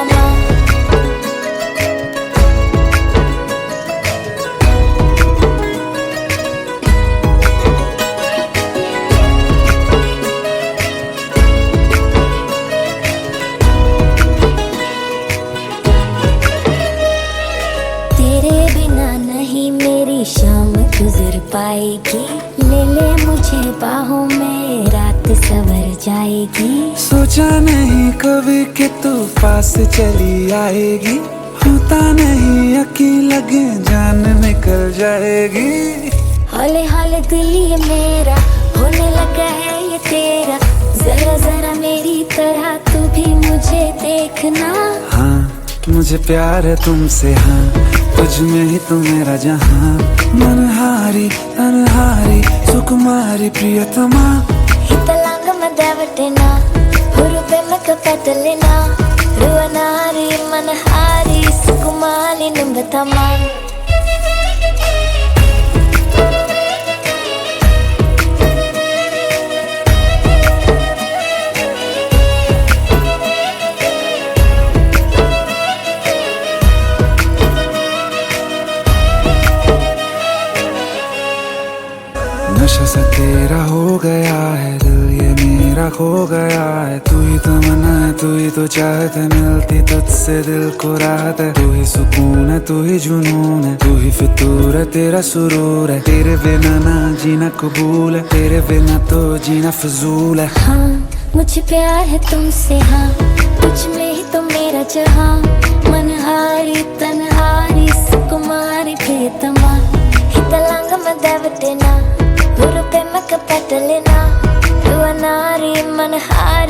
थमा। तेरे बिना नहीं मेरी शाम गुजर पाएगी, ले ले मुझे बाहों में रात सवर जाएगी। सोचा नहीं कभी कि तू पास चली आएगी, होता नहीं यकीन लगे जान निकल जाएगी। हौले हौले दिल ये मेरा होने लगा है ये तेरा, जरा जरा मेरी तरह तू भी मुझे देखना। हाँ मुझे प्यार है तुमसे, हाँ तुझ में ही तो मेरा जहाँ। मनहारी अनहारी सुकुमारी प्रियतमा, हितलांग मदवटेना हुरुपे मकपतलेना, रुवनारी मनहारी सुकुमारी निंबतमा। नशा सा तेरा हो गया है, दिल ये मेरा खो गया है। तू ही तो मना है, तू ही तो चाहत है, मिलती तुझसे दिल को राहत है। तू ही सुकून है, तू ही जुनून है, तू ही फितूर है, तेरा सुरूर है। तेरे बिना ना जीना कबूल है, तेरे बिना तो जीना फजूल है। हाँ मुझे प्यार है तुमसे, हाँ तुझ में ही तो मेरा जहाँ। मनहारी तनहारी सुकुमारी प्रियतमा, हितलांग मदवटेना हुरुपे मकपतलेना, रुवनारी मनहारी